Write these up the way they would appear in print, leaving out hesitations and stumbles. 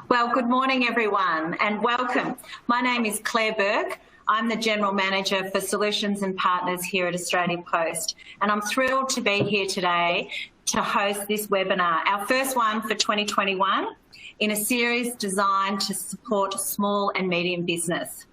Well, good morning, everyone, and welcome. My name is Claire Bourke. I'm the General Manager for Solutions and Partners here at Australia Post, and I'm thrilled to be here today to host this webinar, our first one for 2021, in a series designed to support small and medium business.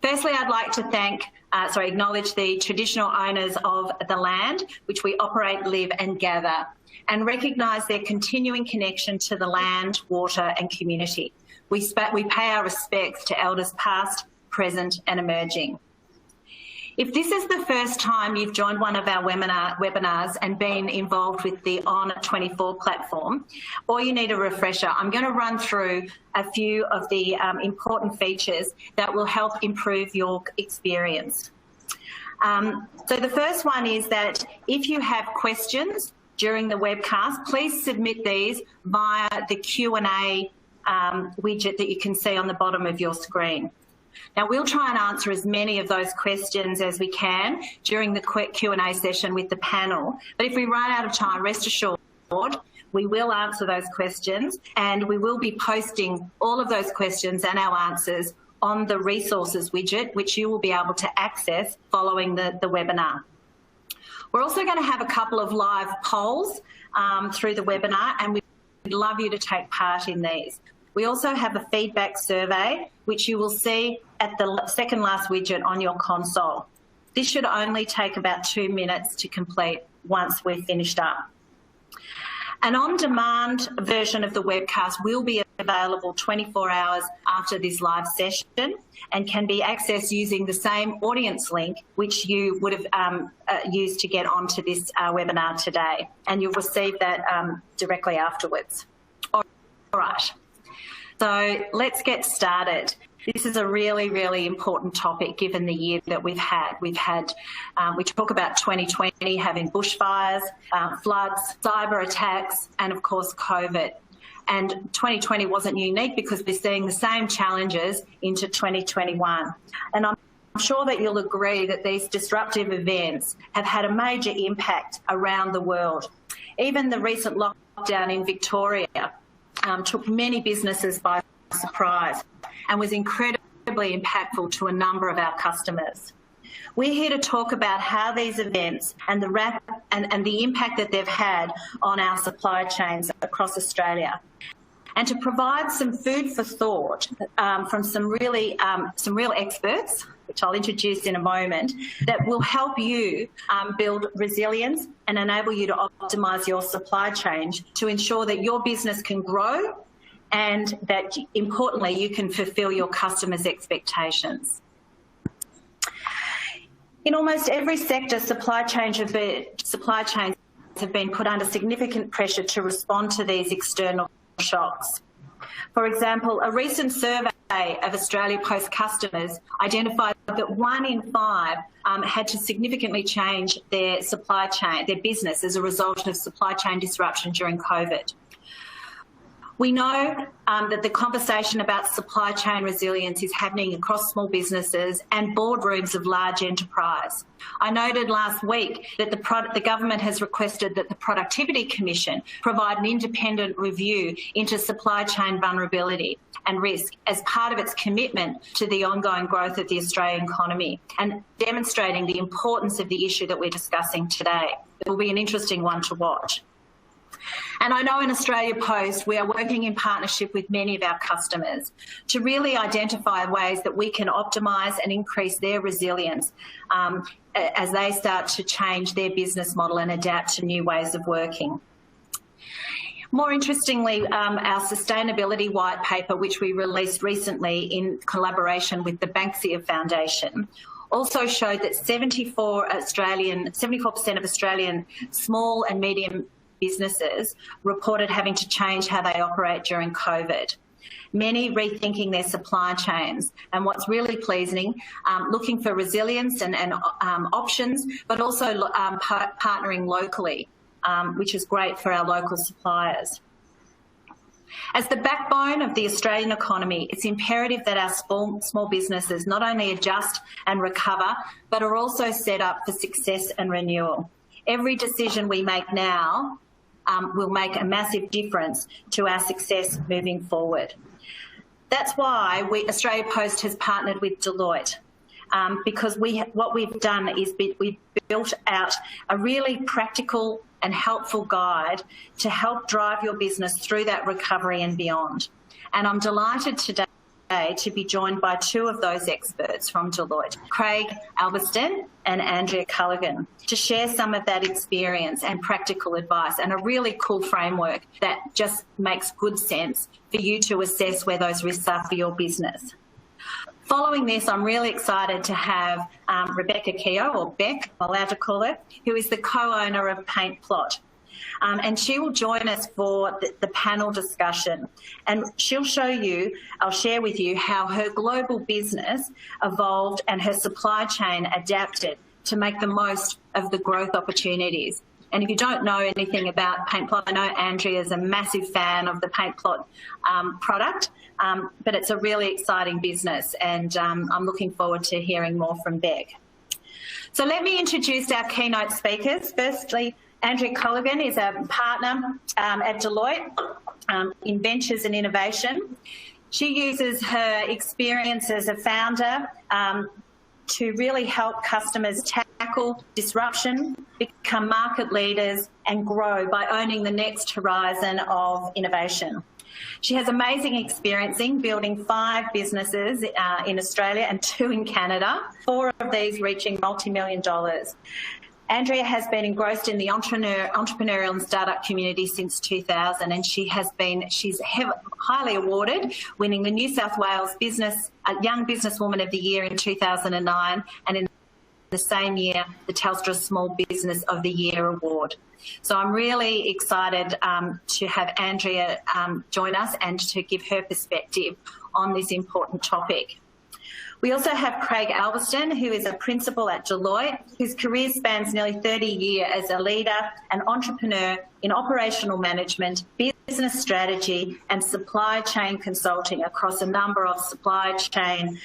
Firstly, I'd like to acknowledge the traditional owners of the land which we operate, live and gather, and recognise their continuing connection to the land, water and community. We pay our respects to elders past, present and emerging. If this is the first time you've joined one of our webinars and been involved with the On24 platform, or you need a refresher, I'm going to run through a few of the important features that will help improve your experience. So the first one is that if you have questions during the webcast, please submit these via the Q&A widget that you can see on the bottom of your screen. Now, we'll try and answer as many of those questions as we can during the quick Q&A session with the panel. But if we run out of time, rest assured, we will answer those questions and we will be posting all of those questions and our answers on the resources widget, which you will be able to access following the webinar. We're also going to have a couple of live polls through the webinar, and we'd love you to take part in these. We also have a feedback survey, which you will see at the second last widget on your console. This should only take about 2 minutes to complete once we're finished up. An on-demand version of the webcast will be available 24 hours after this live session and can be accessed using the same audience link which you would have used to get onto this webinar today, and you'll receive that directly afterwards. All right. So let's get started. This is a really, really important topic given the year that we've had. We talk about 2020 having bushfires, floods, cyber attacks, and of course COVID. And 2020 wasn't unique because we're seeing the same challenges into 2021. And I'm sure that you'll agree that these disruptive events have had a major impact around the world. Even the recent lockdown in Victoria took many businesses by surprise and was incredibly impactful to a number of our customers. We're here to talk about how these events and the impact that they've had on our supply chains across Australia, and to provide some food for thought from some real experts, which I'll introduce in a moment, that will help you build resilience and enable you to optimise your supply chain to ensure that your business can grow and that, importantly, you can fulfil your customers' expectations. In almost every sector, supply chains have been put under significant pressure to respond to these external shocks. For example, a recent survey of Australia Post customers identified that 1 in 5 had to significantly change their supply chain, their business, as a result of supply chain disruption during COVID. We know that the conversation about supply chain resilience is happening across small businesses and boardrooms of large enterprise. I noted last week that the government has requested that the Productivity Commission provide an independent review into supply chain vulnerability and risk as part of its commitment to the ongoing growth of the Australian economy and demonstrating the importance of the issue that we're discussing today. It will be an interesting one to watch. And I know in Australia Post we are working in partnership with many of our customers to really identify ways that we can optimise and increase their resilience as they start to change their business model and adapt to new ways of working. More interestingly, our sustainability white paper, which we released recently in collaboration with the Banksia Foundation, also showed that 74% of Australian small and medium businesses reported having to change how they operate during COVID. Many rethinking their supply chains, and what's really pleasing, looking for resilience and options, but also partnering locally, which is great for our local suppliers. As the backbone of the Australian economy, it's imperative that our small businesses not only adjust and recover, but are also set up for success and renewal. Every decision we make now will make a massive difference to our success moving forward. That's why Australia Post has partnered with Deloitte, because what we've done is we've built out a really practical and helpful guide to help drive your business through that recovery and beyond. And I'm delighted today to be joined by two of those experts from Deloitte, Craig Albiston and Andrea Culligan, to share some of that experience and practical advice and a really cool framework that just makes good sense for you to assess where those risks are for your business. Following this, I'm really excited to have Rebecca Keogh, or Beck, I'm allowed to call her, who is the co-owner of Paint Plot. And she will join us for the panel discussion. And she'll I'll share with you how her global business evolved and her supply chain adapted to make the most of the growth opportunities. And if you don't know anything about Paint Plot, I know Andrea is a massive fan of the Paint Plot product, but it's a really exciting business, and I'm looking forward to hearing more from Beck. So let me introduce our keynote speakers. Firstly, Andrea Culligan is a partner at Deloitte in Ventures and Innovation. She uses her experience as a founder to really help customers tackle disruption, become market leaders and grow by owning the next horizon of innovation. She has amazing experience in building 5 businesses in Australia and 2 in Canada, 4 of these reaching multi-million dollars. Andrea has been engrossed in the entrepreneurial and startup community since 2000, and she's highly awarded, winning the New South Wales Young Businesswoman of the Year in 2009, and in the same year, the Telstra Small Business of the Year award. So I'm really excited to have Andrea join us and to give her perspective on this important topic. We also have Craig Albiston, who is a principal at Deloitte, whose career spans nearly 30 years as a leader and entrepreneur in operational management, business strategy and supply chain consulting across a number of supply chain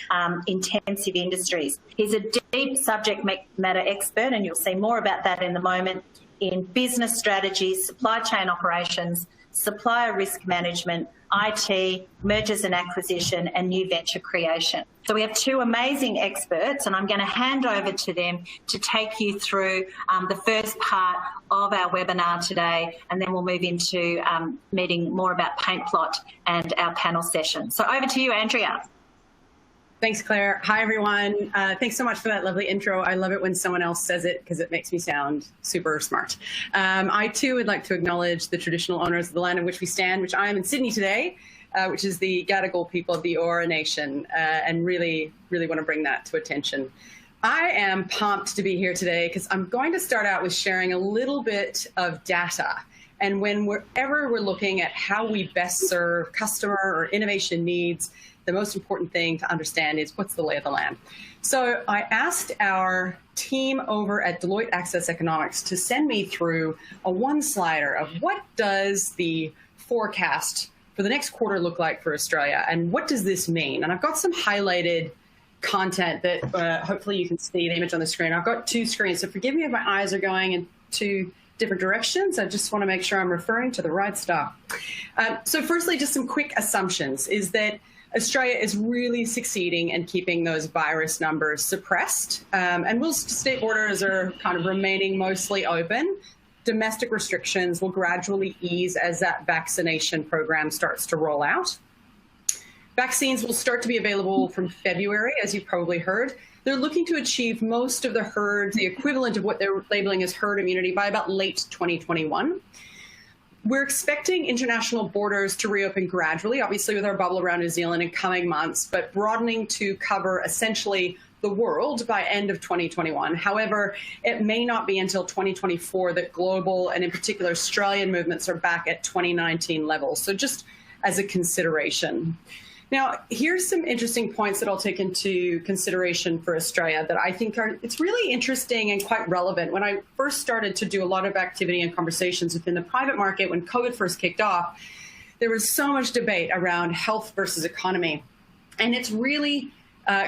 intensive industries. He's a deep subject matter expert, and you'll see more about that in a moment, in business strategies, supply chain operations, supplier risk management, IT, mergers and acquisition, and new venture creation. So we have 2 amazing experts, and I'm going to hand over to them to take you through the first part of our webinar today, and then we'll move into meeting more about Paint Plot and our panel session. So over to you, Andrea. Thanks, Claire. Hi, everyone. Thanks so much for that lovely intro. I love it when someone else says it because it makes me sound super smart. I, too, would like to acknowledge the traditional owners of the land in which we stand, which I am in Sydney today, which is the Gadigal people of the Eora Nation, and really want to bring that to attention. I am pumped to be here today because I'm going to start out with sharing a little bit of data. And wherever we're looking at how we best serve customer or innovation needs, the most important thing to understand is what's the lay of the land. So I asked our team over at Deloitte Access Economics to send me through a 1-slider of what does the forecast for the next quarter look like for Australia, and what does this mean? And I've got some highlighted content that hopefully you can see the image on the screen. I've got 2 screens, so forgive me if my eyes are going in 2 different directions. I just want to make sure I'm referring to the right stuff. So firstly, just some quick assumptions is that Australia is really succeeding in keeping those virus numbers suppressed, and whilst state borders are kind of remaining mostly open, domestic restrictions will gradually ease as that vaccination program starts to roll out. Vaccines will start to be available from February, as you've probably heard. They're looking to achieve most of the herd, the equivalent of what they're labeling as herd immunity, by about late 2021. We're expecting international borders to reopen gradually, obviously with our bubble around New Zealand in coming months, but broadening to cover essentially the world by end of 2021. However, it may not be until 2024 that global and in particular Australian movements are back at 2019 levels. So just as a consideration. Now, here's some interesting points that I'll take into consideration for Australia that I think it's really interesting and quite relevant. When I first started to do a lot of activity and conversations within the private market, when COVID first kicked off, there was so much debate around health versus economy. And it's really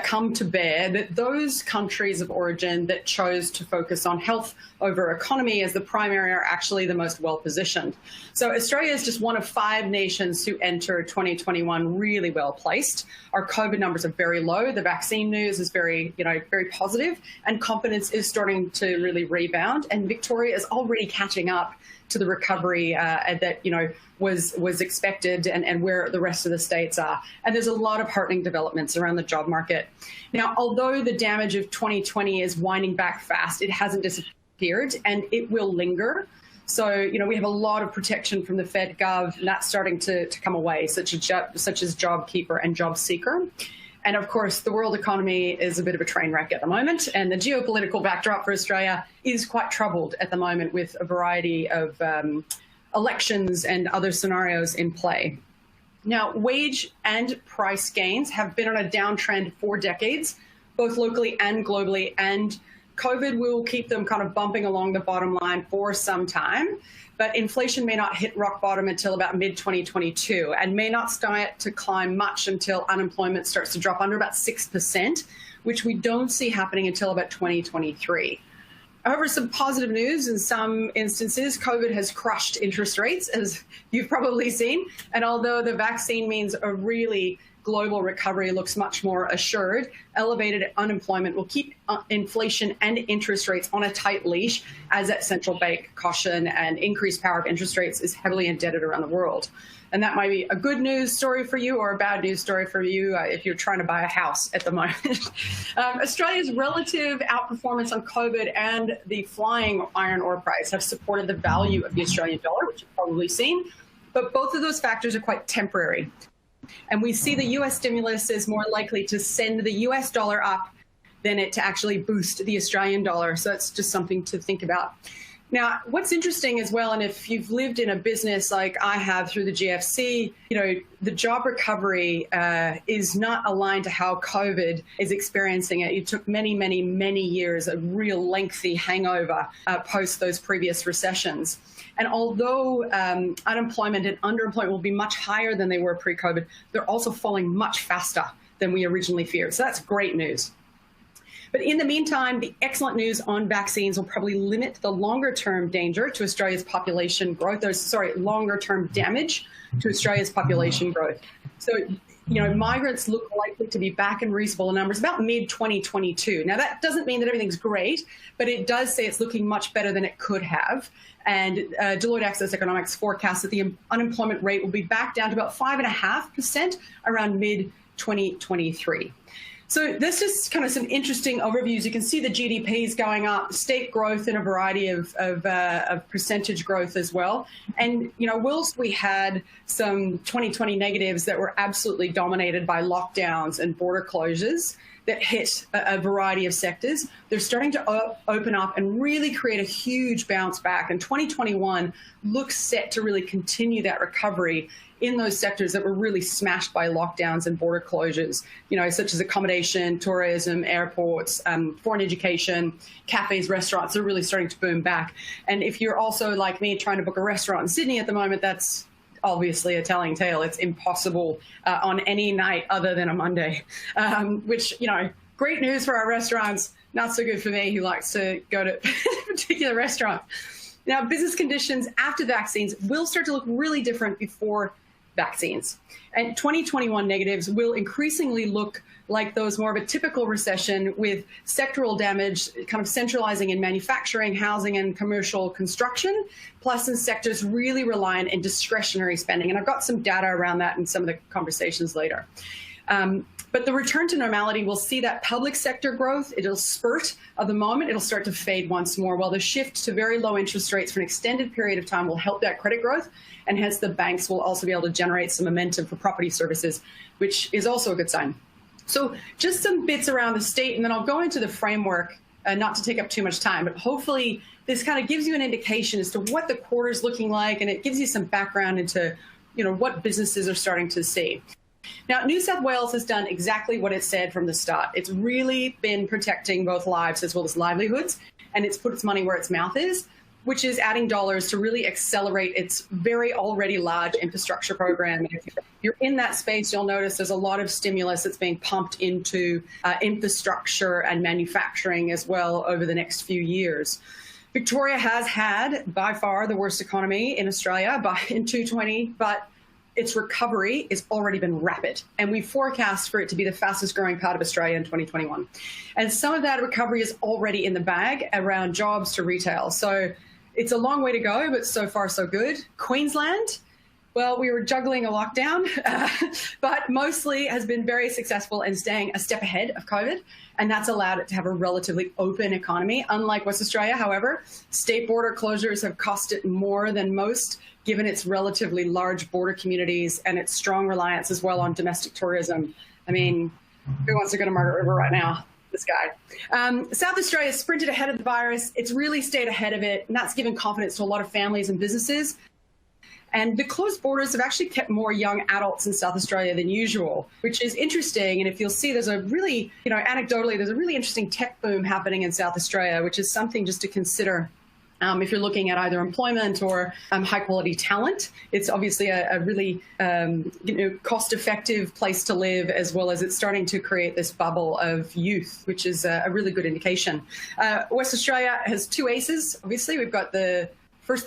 come to bear that those countries of origin that chose to focus on health over economy as the primary are actually the most well-positioned. So Australia is just one of 5 nations who entered 2021 really well placed. Our COVID numbers are very low. The vaccine news is very positive, and confidence is starting to really rebound. And Victoria is already catching up to the recovery that was expected and where the rest of the states are. And there's a lot of heartening developments around the job market. Now, although the damage of 2020 is winding back fast, it hasn't disappeared and it will linger. So, we have a lot of protection from the Fed Gov, and that's starting to come away, such as JobKeeper and JobSeeker. And of course, the world economy is a bit of a train wreck at the moment, and the geopolitical backdrop for Australia is quite troubled at the moment with a variety of elections and other scenarios in play. Now, wage and price gains have been on a downtrend for decades, both locally and globally, and COVID will keep them kind of bumping along the bottom line for some time. But inflation may not hit rock bottom until about mid-2022 and may not start to climb much until unemployment starts to drop under about 6%, which we don't see happening until about 2023. However, some positive news in some instances. COVID has crushed interest rates, as you've probably seen. And although the vaccine means a really global recovery looks much more assured, elevated unemployment will keep inflation and interest rates on a tight leash as that central bank caution and increased power of interest rates is heavily indebted around the world. And that might be a good news story for you or a bad news story for you if you're trying to buy a house at the moment. Australia's relative outperformance on COVID and the flying iron ore price have supported the value of the Australian dollar, which you've probably seen. But both of those factors are quite temporary. And we see the U.S. stimulus is more likely to send the U.S. dollar up than it to actually boost the Australian dollar. So it's just something to think about. Now, what's interesting as well, and if you've lived in a business like I have through the GFC, the job recovery is not aligned to how COVID is experiencing it. It took many, many, many years, a real lengthy hangover post those previous recessions. And although unemployment and underemployment will be much higher than they were pre-COVID, they're also falling much faster than we originally feared. So that's great news. But in the meantime, the excellent news on vaccines will probably limit the longer-term danger to Australia's population growth, longer-term damage to Australia's population growth. So, migrants look likely to be back in reasonable numbers about mid-2022. Now, that doesn't mean that everything's great, but it does say it's looking much better than it could have. And Deloitte Access Economics forecasts that the unemployment rate will be back down to about 5.5% around mid-2023. So this is kind of some interesting overviews. You can see the GDPs going up, state growth in a variety of percentage growth as well. And, whilst we had some 2020 negatives that were absolutely dominated by lockdowns and border closures that hit a variety of sectors, they're starting to open up and really create a huge bounce back. And 2021 looks set to really continue that recovery in those sectors that were really smashed by lockdowns and border closures, such as accommodation, tourism, airports, foreign education, cafes, restaurants are really starting to boom back. And if you're also like me trying to book a restaurant in Sydney at the moment, that's obviously a telling tale. It's impossible on any night other than a Monday, which, great news for our restaurants, not so good for me who likes to go to particular restaurants. Now, business conditions after vaccines will start to look really different before vaccines. And 2021 negatives will increasingly look like those more of a typical recession with sectoral damage kind of centralizing in manufacturing, housing, and commercial construction, plus in sectors really reliant in discretionary spending. And I've got some data around that in some of the conversations later. But the return to normality will see that public sector growth, it'll spurt of the moment, it'll start to fade once more, while the shift to very low interest rates for an extended period of time will help that credit growth, and hence the banks will also be able to generate some momentum for property services, which is also a good sign. So just some bits around the state, and then I'll go into the framework, not to take up too much time, but hopefully this kind of gives you an indication as to what the quarter's looking like, and it gives you some background into what businesses are starting to see. Now, New South Wales has done exactly what it said from the start. It's really been protecting both lives as well as livelihoods, and it's put its money where its mouth is. which is adding dollars to really accelerate its very already large infrastructure program. If you're in that space, you'll notice there's a lot of stimulus that's being pumped into infrastructure and manufacturing as well over the next few years. Victoria has had by far the worst economy in Australia in 2020, but its recovery has already been rapid, and we forecast for it to be the fastest growing part of Australia in 2021. And some of that recovery is already in the bag around jobs to retail. So it's a long way to go, but so far so good. Queensland, well, we were juggling a lockdown, but mostly has been very successful in staying a step ahead of COVID, and that's allowed it to have a relatively open economy. Unlike West Australia, however, state border closures have cost it more than most, given its relatively large border communities and its strong reliance as well on domestic tourism. I mean, who wants to go to Margaret River right now? This guy. South Australia sprinted ahead of the virus. It's really stayed ahead of it, and that's given confidence to a lot of families and businesses. And the closed borders have actually kept more young adults in South Australia than usual, which is interesting. And if you'll see, there's a really, anecdotally, there's a really interesting tech boom happening in South Australia, which is something just to consider. If you're looking at either employment or high quality talent, it's obviously a really cost-effective place to live, as well as it's starting to create this bubble of youth, which is a really good indication. West Australia has two aces. Obviously, we've got the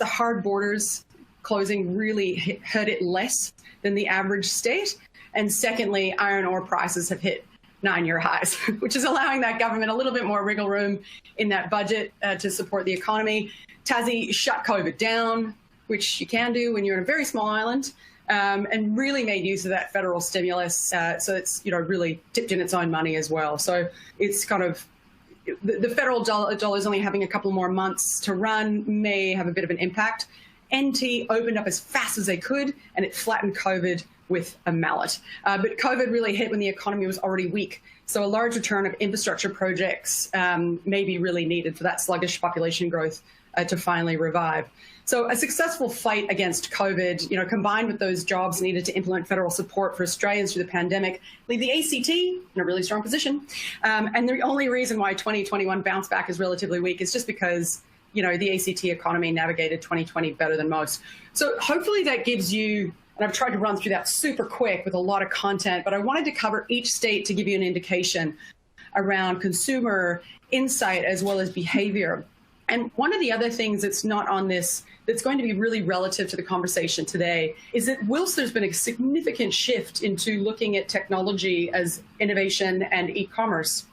hard borders closing really hurt it less than the average state. And secondly, iron ore prices have hit 9-year highs, which is allowing that government a little bit more wriggle room in that budget to support the economy. Tassie shut COVID down, which you can do when you're in a very small island, and really made use of that federal stimulus. So it's really tipped in its own money as well. So it's kind of the federal dollar is only having a couple more months to run, may have a bit of an impact. NT opened up as fast as they could, and it flattened COVID with a mallet. But COVID really hit when the economy was already weak. So a large return of infrastructure projects may be really needed for that sluggish population growth to finally revive. So a successful fight against COVID, combined with those jobs needed to implement federal support for Australians through the pandemic, leave the ACT in a really strong position. And the only reason why 2021 bounce back is relatively weak is just because the ACT economy navigated 2020 better than most. So hopefully that gives you, and I've tried to run through that super quick with a lot of content, but I wanted to cover each state to give you an indication around consumer insight as well as behavior. And one of the other things that's not on this, that's going to be really relative to the conversation today, is that whilst there's been a significant shift into looking at technology as innovation and e-commerce,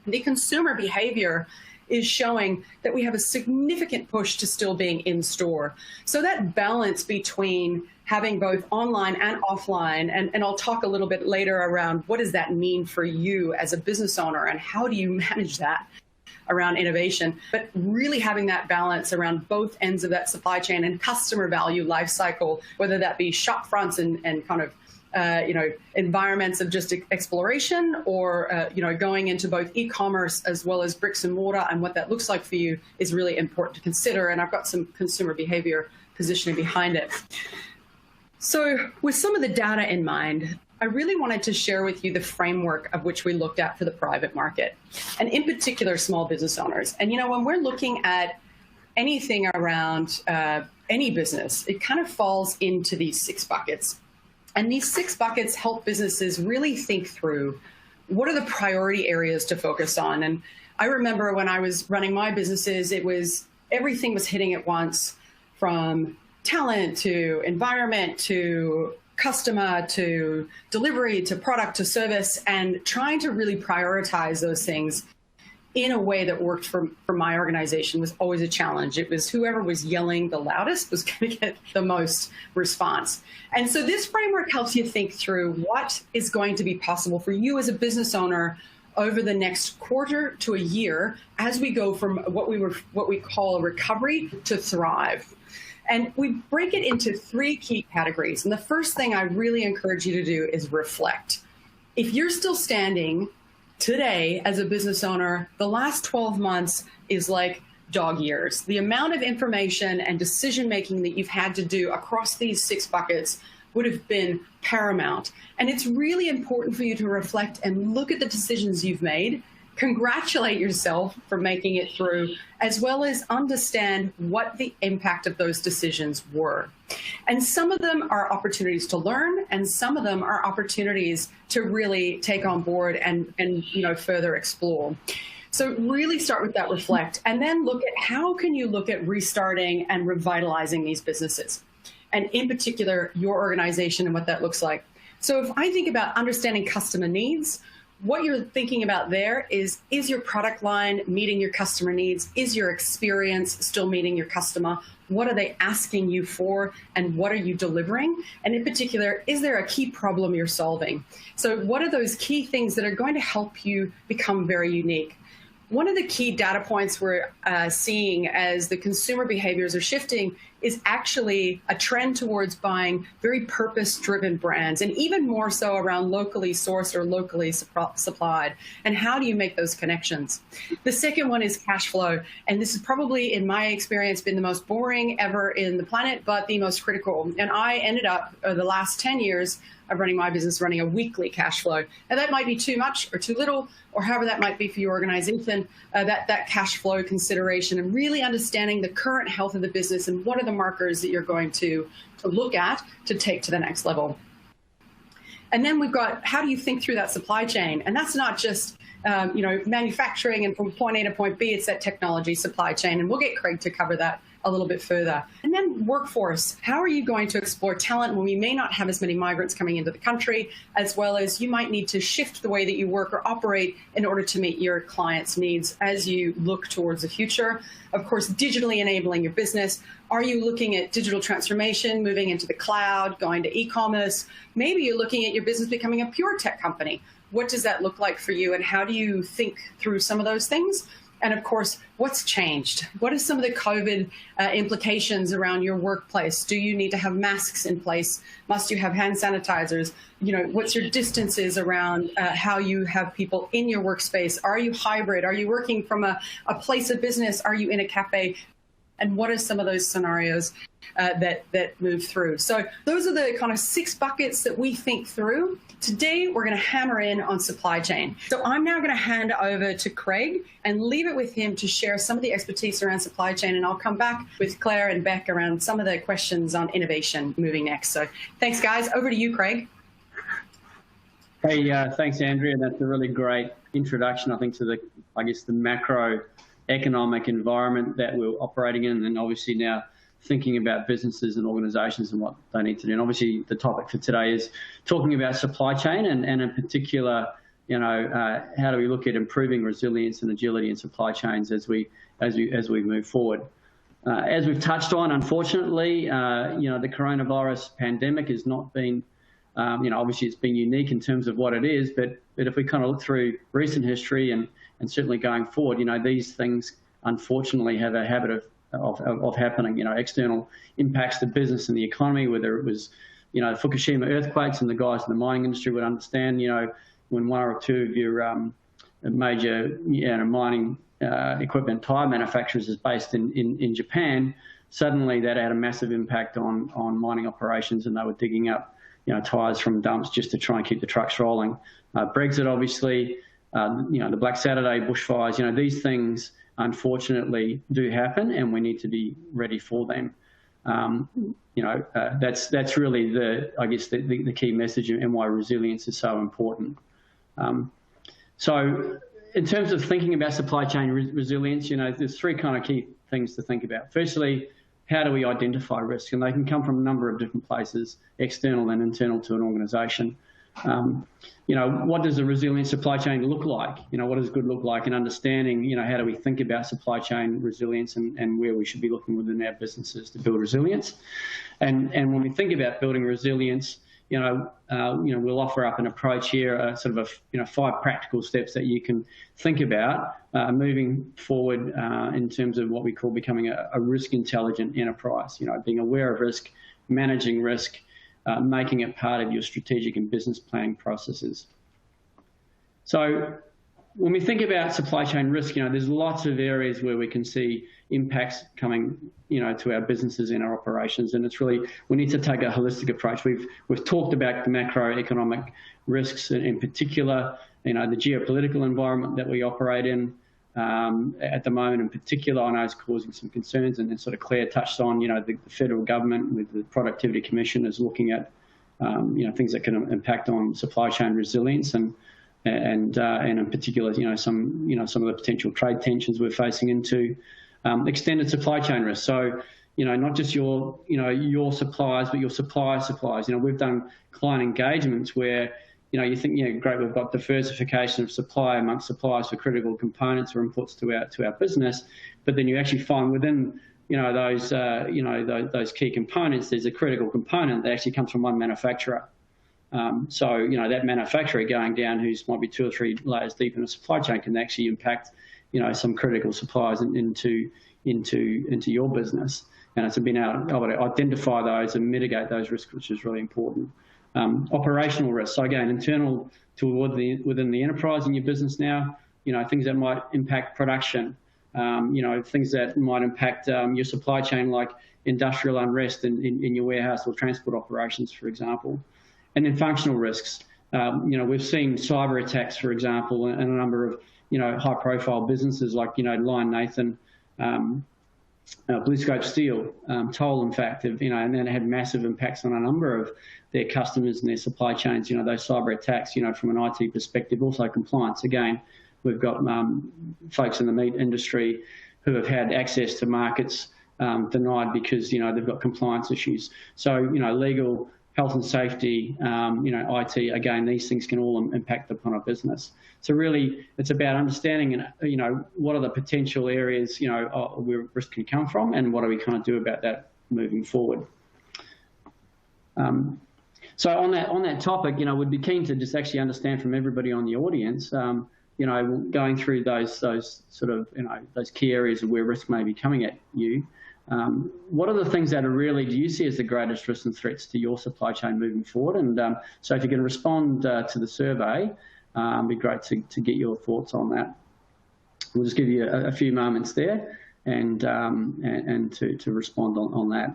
the consumer behavior is showing that we have a significant push to still being in store. So that balance between having both online and offline, and I'll talk a little bit later around what does that mean for you as a business owner and how do you manage that around innovation, but really having that balance around both ends of that supply chain and customer value life cycle, whether that be shop fronts and kind of environments of just exploration, or going into both e-commerce as well as bricks and mortar, and what that looks like for you is really important to consider. And I've got some consumer behavior positioning behind it. So with some of the data in mind, I really wanted to share with you the framework of which we looked at for the private market, and in particular small business owners. And when we're looking at anything around any business, it kind of falls into these 6 buckets. And these 6 buckets help businesses really think through what are the priority areas to focus on. And I remember when I was running my businesses, everything was hitting at once, from talent to environment to customer to delivery to product to service, and trying to really prioritize those things in a way that worked for my organization was always a challenge. It was whoever was yelling the loudest was going to get the most response. And so this framework helps you think through what is going to be possible for you as a business owner over the next quarter to a year as we go from what we call a recovery to thrive. And we break it into 3 key categories. And the first thing I really encourage you to do is reflect. If you're still standing today as a business owner, the last 12 months is like dog years. The amount of information and decision-making that you've had to do across these 6 buckets would have been paramount. And it's really important for you to reflect and look at the decisions you've made, congratulate yourself for making it through, as well as understand what the impact of those decisions were. And some of them are opportunities to learn, and some of them are opportunities to really take on board and further explore. So really start with that reflect, and then look at how can you look at restarting and revitalizing these businesses, and in particular, your organization and what that looks like. So if I think about understanding customer needs, what you're thinking about there is your product line meeting your customer needs? Is your experience still meeting your customer? What are they asking you for, and what are you delivering? And in particular, is there a key problem you're solving? So what are those key things that are going to help you become very unique? One of the key data points we're seeing as the consumer behaviors are shifting is actually a trend towards buying very purpose-driven brands, and even more so around locally sourced or locally supplied. And how do you make those connections? The second one is cash flow. And this has probably, in my experience, been the most boring ever in the planet, but the most critical. And I ended up, the last 10 years of running my business, running a weekly cash flow. And that might be too much or too little, or however that might be for your organization, that cash flow consideration, and really understanding the current health of the business and what are the markers that you're going to look at to take to the next level. And then we've got, how do you think through that supply chain? And that's not just manufacturing and from point A to point B, it's that technology supply chain. And we'll get Craig to cover that a little bit further. And then workforce. How are you going to explore talent when we may not have as many migrants coming into the country, as well as you might need to shift the way that you work or operate in order to meet your clients' needs as you look towards the future? Of course, digitally enabling your business. Are you looking at digital transformation, moving into the cloud, going to e-commerce? Maybe you're looking at your business becoming a pure tech company. What does that look like for you, and how do you think through some of those things? And of course, what's changed? What are some of the COVID implications around your workplace? Do you need to have masks in place? Must you have hand sanitizers? What's your distances around how you have people in your workspace? Are you hybrid? Are you working from a place of business? Are you in a cafe? And what are some of those scenarios that move through? So those are the kind of 6 buckets that we think through. Today, we're going to hammer in on supply chain. So I'm now going to hand over to Craig and leave it with him to share some of the expertise around supply chain. And I'll come back with Claire and Beck around some of the questions on innovation moving next. So thanks, guys. Over to you, Craig. Hey, thanks, Andrea. That's a really great introduction, I think, to the macroeconomic environment that we're operating in, and obviously now thinking about businesses and organizations and what they need to do. And obviously the topic for today is talking about supply chain, and in particular, how do we look at improving resilience and agility in supply chains as we move forward. As we've touched on, unfortunately, the coronavirus pandemic has not been, obviously it's been unique in terms of what it is, but if we kind of look through recent history and certainly going forward, these things unfortunately have a habit of happening. External impacts to business and the economy, whether it was, Fukushima earthquakes, and the guys in the mining industry would understand, when one or two of your major mining equipment tire manufacturers is based in Japan, suddenly that had a massive impact on mining operations, and they were digging up tires from dumps just to try and keep the trucks rolling. Brexit, obviously, the Black Saturday bushfires, these things unfortunately do happen, and we need to be ready for them. That's really the key message, and why resilience is so important. So in terms of thinking about supply chain resilience, there's 3 kind of key things to think about. Firstly, how do we identify risk? And they can come from a number of different places, external and internal to an organization. What does a resilient supply chain look like? What does good look like? And understanding, how do we think about supply chain resilience and where we should be looking within our businesses to build resilience. And when we think about building resilience, we'll offer up an approach here, sort of 5 practical steps that you can think about moving forward in terms of what we call becoming a risk intelligent enterprise. Being aware of risk, managing risk, making it part of your strategic and business planning processes. So when we think about supply chain risk, there's lots of areas where we can see impacts coming, to our businesses and our operations. And it's really, we need to take a holistic approach. We've talked about the macroeconomic risks in particular, the geopolitical environment that we operate in at the moment in particular, I know is causing some concerns, and then sort of Claire touched on, the federal government with the Productivity Commission is looking at, things that can impact on supply chain resilience and in particular, some of the potential trade tensions we're facing into, extended supply chain risk. So, not just your suppliers, but your suppliers' suppliers. We've done client engagements where, you think, great, we've got diversification of supply amongst suppliers for critical components or inputs to our business, but then you actually find within, those key components, there's a critical component that actually comes from one manufacturer. So, that manufacturer going down, who's might be 2 or 3 layers deep in the supply chain, can actually impact, some critical supplies into your business. And it's been able to identify those and mitigate those risks, which is really important. Operational risks. So again, internal to within the enterprise in your business now, things that might impact production, things that might impact your supply chain, like industrial unrest in your warehouse or transport operations, for example. And then functional risks. We've seen cyber attacks, for example, in a number of, high-profile businesses like, Lion Nathan, BlueScope Steel, Toll, in fact, and then it had massive impacts on a number of their customers and their supply chains, those cyber attacks, from an IT perspective, also compliance. Again, we've got folks in the meat industry who have had access to markets denied because, they've got compliance issues. So, legal, health and safety, IT, again, these things can all impact upon a business. So really, it's about understanding, what are the potential areas, where risk can come from, and what do we kind of do about that moving forward. So on that topic, we'd be keen to just actually understand from everybody on the audience, going through those sort of, those key areas of where risk may be coming at you. What are the things that do you see as the greatest risks and threats to your supply chain moving forward? And so if you can respond to the survey, it'd be great to get your thoughts on that. We'll just give you a few moments there and to respond on that.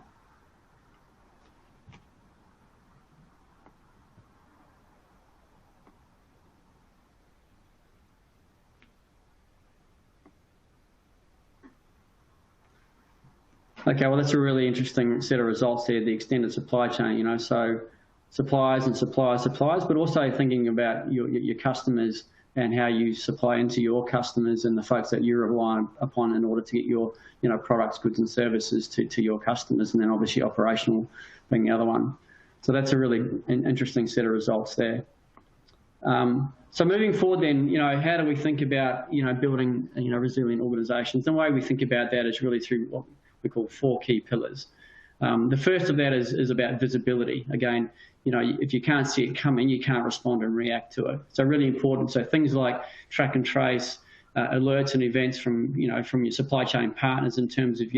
Okay, well, that's a really interesting set of results there, the extended supply chain, so suppliers and suppliers, but also thinking about your customers and how you supply into your customers and the folks that you rely upon in order to get your, products, goods and services to your customers, and then obviously operational being the other one. So that's a really interesting set of results there. So moving forward then, how do we think about, building, resilient organisations? The way we think about that is really through what we call 4 key pillars. The first of that is about visibility. Again, if you can't see it coming, you can't respond and react to it. So really important. So things like track and trace, alerts and events from your supply chain partners in terms of,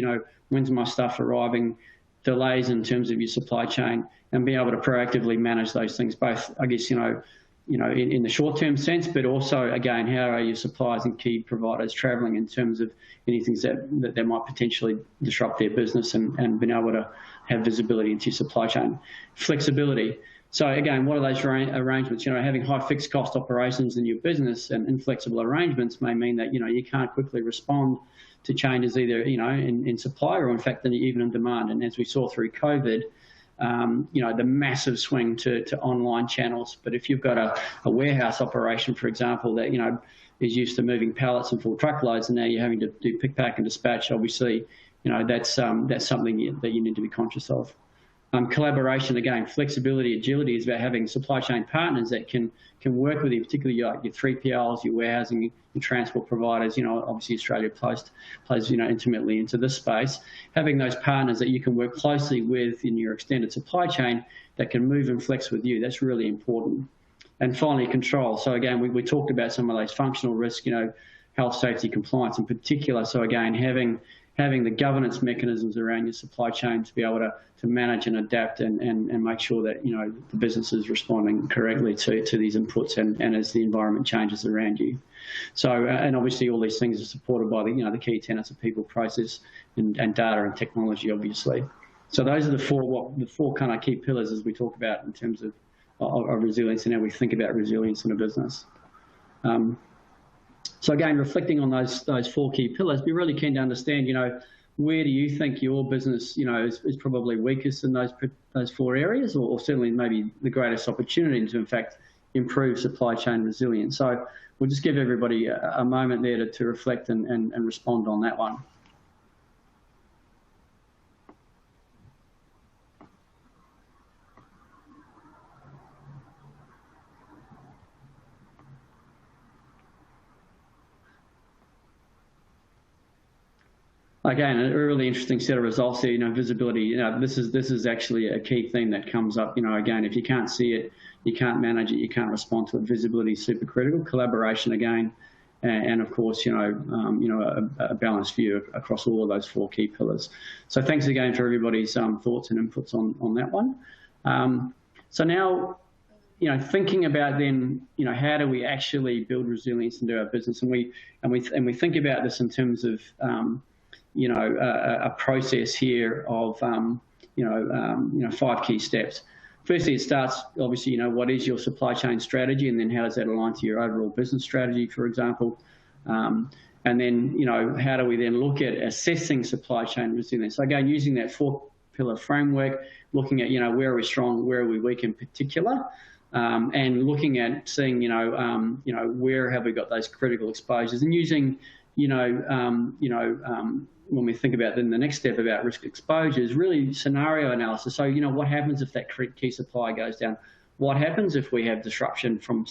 when's my stuff arriving, delays in terms of your supply chain, and being able to proactively manage those things, both, I guess, in the short-term sense, but also, again, how are your suppliers and key providers travelling in terms of any things that might potentially disrupt their business, and being able to have visibility into your supply chain. Flexibility. So again, what are those arrangements? Having high fixed cost operations in your business and inflexible arrangements may mean that, you can't quickly respond to changes either, in supply or in fact even in demand. And as we saw through COVID, the massive swing to online channels. But if you've got a warehouse operation, for example, that, is used to moving pallets and full truckloads, and now you're having to do pick, pack and dispatch, obviously, that's something that you need to be conscious of. Collaboration, again, flexibility, agility is about having supply chain partners that can work with you, particularly your 3PLs, your warehousing, your transport providers. Obviously Australia Post plays, intimately into this space. Having those partners that you can work closely with in your extended supply chain that can move and flex with you, that's really important. And finally, control. So again, we talked about some of those functional risks, health, safety, compliance in particular. So again, having the governance mechanisms around your supply chain to be able to manage and adapt and make sure that, the business is responding correctly to these inputs and as the environment changes around you. So, and obviously all these things are supported by the key tenets of people, process and data and technology, obviously. So those are the four kind of key pillars as we talk about in terms of resilience and how we think about resilience in a business. So again, reflecting on those 4 key pillars, be really keen to understand, where do you think your business, is probably weakest in those 4 areas, or certainly maybe the greatest opportunity to, in fact, improve supply chain resilience. So we'll just give everybody a moment there to reflect and respond on that one. Again, a really interesting set of results here. Visibility. This is actually a key theme that comes up. Again, if you can't see it, you can't manage it, you can't respond to it. Visibility is super critical. Collaboration again, and of course, a balanced view across all of those 4 key pillars. So thanks again for everybody's thoughts and inputs on that one. So now, thinking about then, how do we actually build resilience into our business, and we think about this in terms of a process here of, 5 key steps. Firstly, it starts, obviously, what is your supply chain strategy, and then how does that align to your overall business strategy, for example? And then, how do we then look at assessing supply chain resilience? So again, using that 4-pillar framework, looking at, where are we strong, where are we weak in particular, and looking at seeing, where have we got those critical exposures, and using, when we think about then the next step about risk exposures, really scenario analysis. So, what happens if that key supply goes down? What happens if we have disruption from,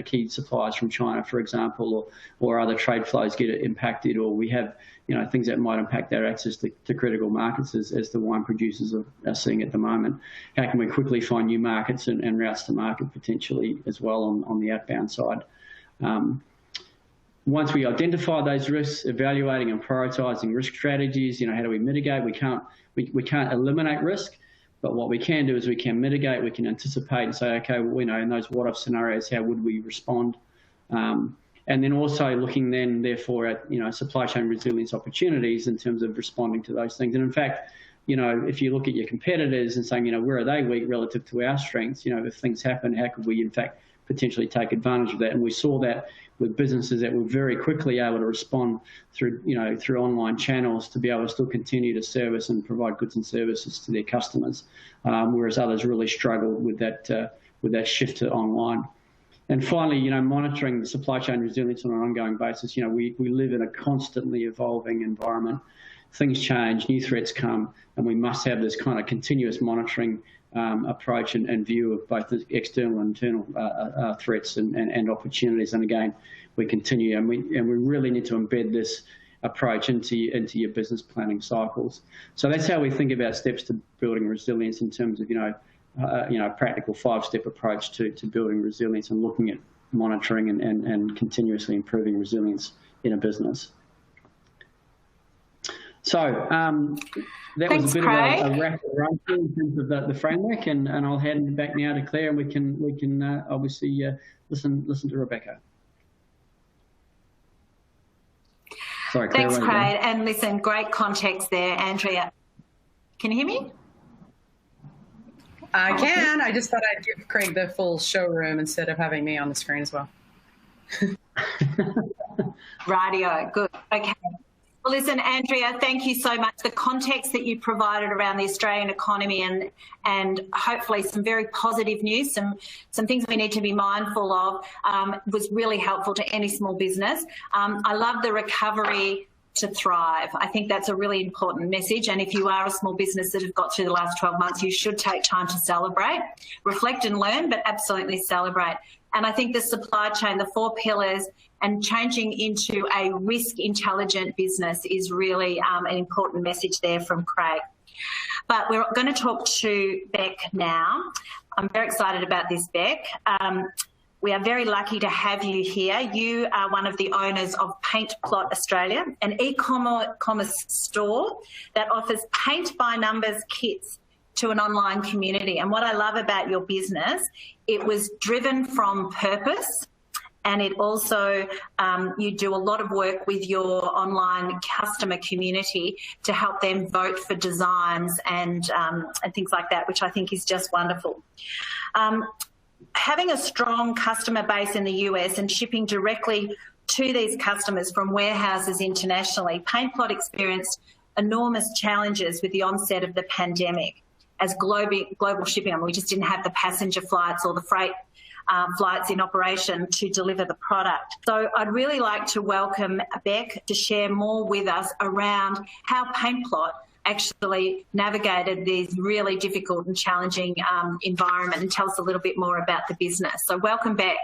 key suppliers from China, for example, or other trade flows get impacted, or we have, things that might impact our access to critical markets as the wine producers are seeing at the moment. How can we quickly find new markets and routes to market potentially as well on the outbound side? Once we identify those risks, evaluating and prioritising risk strategies, how do we mitigate? We can't eliminate risk, but what we can do is we can mitigate, we can anticipate and say, okay, well, in those what-if scenarios, how would we respond? And then also looking then, therefore, at, supply chain resilience opportunities in terms of responding to those things. And in fact, if you look at your competitors and saying, where are they weak relative to our strengths? If things happen, how could we, in fact, potentially take advantage of that? And we saw that with businesses that were very quickly able to respond through, through online channels to be able to still continue to service and provide goods and services to their customers, whereas others really struggled with that shift to online. And finally, monitoring the supply chain resilience on an ongoing basis. We live in a constantly evolving environment. Things change, new threats come, and we must have this kind of continuous monitoring approach and view of both the external and internal threats and opportunities. And again, we continue, and we really need to embed this approach into your business planning cycles. So that's how we think about steps to building resilience in terms of a practical 5-step approach to building resilience and looking at monitoring and continuously improving resilience in a business. So that Thanks, was a bit Craig. of a rapid run through in terms of the framework, and I'll hand it back now to Claire, and we can obviously listen to Rebecca. Sorry, Claire. Thanks, Craig. And listen, great context there, Andrea. Can you hear me? I can. I just thought I'd give Craig the full showroom instead of having me on the screen as well. Rightio, good. Okay. Well, listen, Andrea, thank you so much. The context that you provided around the Australian economy and hopefully some very positive news, some things we need to be mindful of, was really helpful to any small business. I love the recovery to thrive. I think that's a really important message. And if you are a small business that have got through the last 12 months, you should take time to celebrate, reflect and learn, but absolutely celebrate. And I think the supply chain, the 4 pillars, and changing into a risk-intelligent business is really an important message there from Craig. But we're going to talk to Beck now. I'm very excited about this, Beck. We are very lucky to have you here. You are one of the owners of Paint Plot Australia, an e-commerce store that offers paint by numbers kits to an online community. And what I love about your business, it was driven from purpose, and it also, you do a lot of work with your online customer community to help them vote for designs and things like that, which I think is just wonderful. having a strong customer base in the US and shipping directly to these customers from warehouses internationally, Paintplot experienced enormous challenges with the onset of the pandemic as global shipping. I mean, we just didn't have the passenger flights or the freight flights in operation to deliver the product. So I'd really like to welcome Beck to share more with us around how Paintplot actually navigated these really difficult and challenging environment, and tell us a little bit more about the business. So welcome, Beck.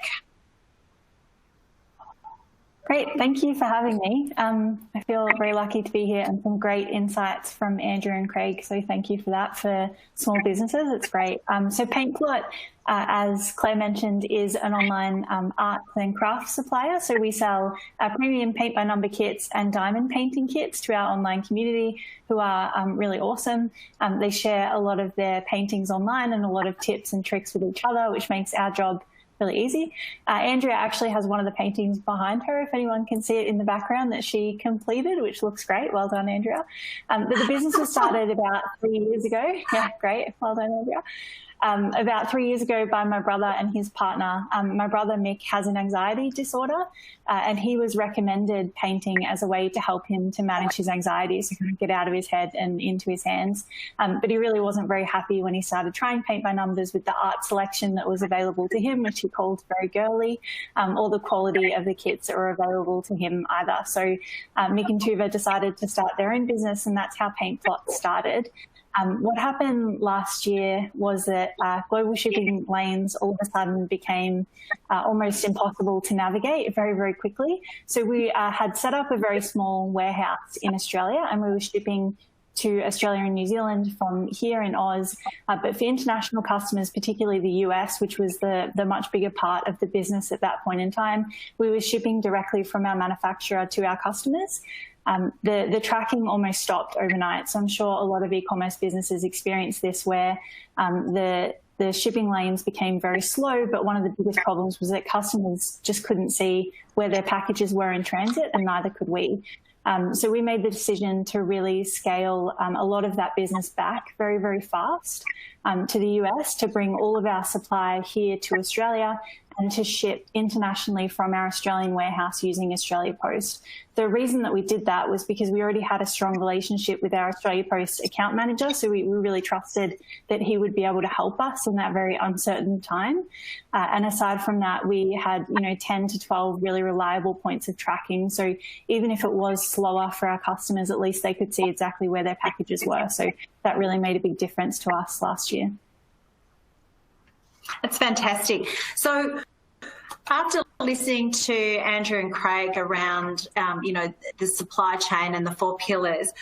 Great, thank you for having me. I feel very lucky to be here, and some great insights from Andrea and Craig, so thank you for that. For small businesses, it's great. So Paintplot, as Claire mentioned, is an online arts and crafts supplier. So we sell premium paint by number kits and diamond painting kits to our online community, who are really awesome. They share a lot of their paintings online and a lot of tips and tricks with each other, which makes our job really easy. Andrea actually has one of the paintings behind her, if anyone can see it in the background, that she completed, which looks great. Well done, Andrea. But the business was started about 3 years ago. Yeah, great. Well done, Andrea. About 3 years ago by my brother and his partner. My brother, Mick, has an anxiety disorder, and he was recommended painting as a way to help him to manage his anxiety, so kind of get out of his head and into his hands. But he really wasn't very happy when he started trying paint by numbers with the art selection that was available to him, which he called very girly, or the quality of the kits that were available to him either. So Mick and Tuva decided to start their own business, and that's how Paintplot started. What happened last year was that global shipping lanes all of a sudden became almost impossible to navigate very, very quickly. So we had set up a very small warehouse in Australia, and we were shipping to Australia and New Zealand from here in Oz. But for international customers, particularly the US, which was the much bigger part of the business at that point in time, we were shipping directly from our manufacturer to our customers. The tracking almost stopped overnight. So I'm sure a lot of e-commerce businesses experience this, where the shipping lanes became very slow, but one of the biggest problems was that customers just couldn't see where their packages were in transit, and neither could we. So we made the decision to really scale a lot of that business back very, very fast to the US, to bring all of our supply here to Australia and to ship internationally from our Australian warehouse using Australia Post. The reason that we did that was because we already had a strong relationship with our Australia Post account manager, so we really trusted that he would be able to help us in that very uncertain time. And aside from that, we had 10 to 12 really reliable points of tracking. So even if it was slower for our customers, at least they could see exactly where their packages were. So that really made a big difference to us last year. That's fantastic. So after listening to Andrew and Craig around, the supply chain and the 4 pillars,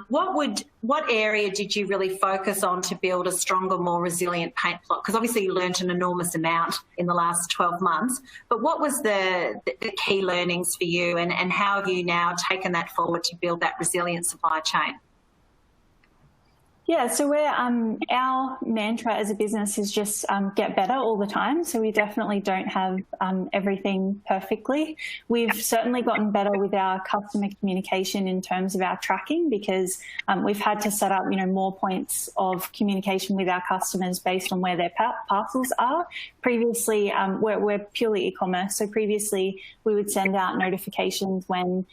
what area did you really focus on to build a stronger, more resilient Paintplot? Because obviously you learnt an enormous amount in the last 12 months, but what was the key learnings for you, and how have you now taken that forward to build that resilient supply chain? Yeah, so our mantra as a business is just get better all the time. So we definitely don't have everything perfectly. We've certainly gotten better with our customer communication in terms of our tracking, because we've had to set up more points of communication with our customers based on where their parcels are. Previously, we're purely e-commerce, so previously we would send out notifications when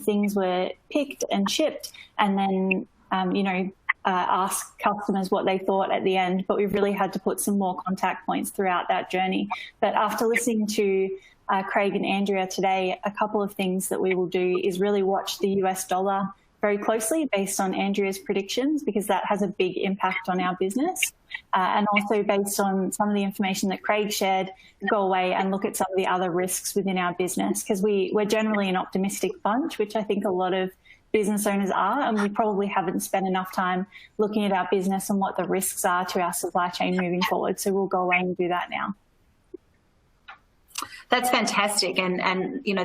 things were picked and shipped, and then ask customers what they thought at the end, but we've really had to put some more contact points throughout that journey. But after listening to Craig and Andrea today, a couple of things that we will do is really watch the US dollar very closely based on Andrea's predictions, because that has a big impact on our business. And also based on some of the information that Craig shared, go away and look at some of the other risks within our business, because we're generally an optimistic bunch, which I think a lot of business owners are, and we probably haven't spent enough time looking at our business and what the risks are to our supply chain moving forward. So we'll go away and do that now. That's fantastic, and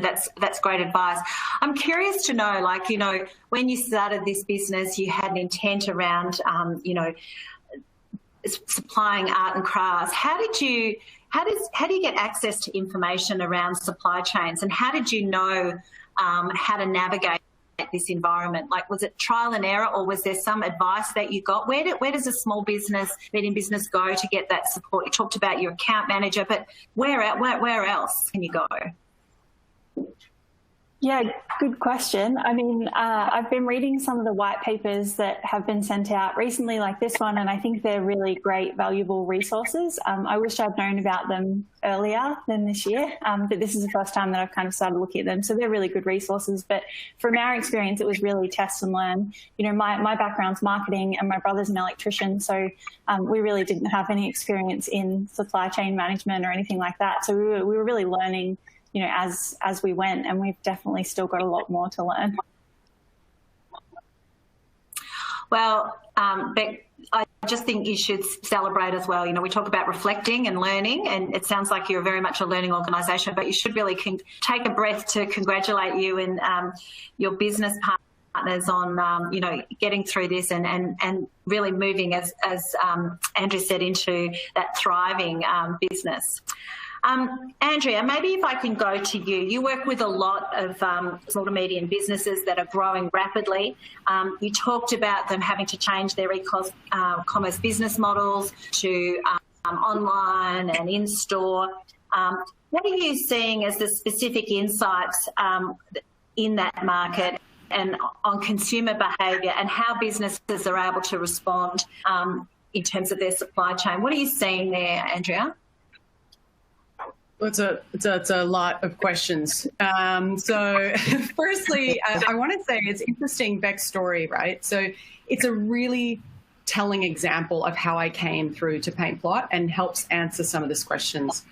that's great advice. I'm curious to know, when you started this business, you had an intent around, supplying art and crafts. How do you get access to information around supply chains, and how did you know how to navigate this environment? Like, was it trial and error, or was there some advice that you got? Where does a small business, medium business, go to get that support? You talked about your account manager, but where else can you go? Yeah, good question. I mean, I've been reading some of the white papers that have been sent out recently, like this one, and I think they're really great, valuable resources. I wish I'd known about them earlier than this year, but this is the first time that I've kind of started looking at them. So they're really good resources. But from our experience, it was really test and learn. You know, my background's marketing and my brother's an electrician, so we really didn't have any experience in supply chain management or anything like that. So we were really learning, you know, as we went, and we've definitely still got a lot more to learn. Well, Beck, I just think you should celebrate as well. You know, we talk about reflecting and learning, and it sounds like you're very much a learning organisation, but you should really take a breath to congratulate you and your business partners on, you know, getting through this and really moving, as Andrew said, into that thriving business. Andrea, maybe if I can go to you. You work with a lot of small to medium businesses that are growing rapidly. You talked about them having to change their e-commerce business models to online and in-store. What are you seeing as the specific insights in that market and on consumer behaviour, and how businesses are able to respond in terms of their supply chain? What are you seeing there, Andrea? It's a lot of questions. So firstly, I want to say it's interesting, Beck's story, right? So it's a really telling example of how I came through to Paintplot and helps answer some of these questions.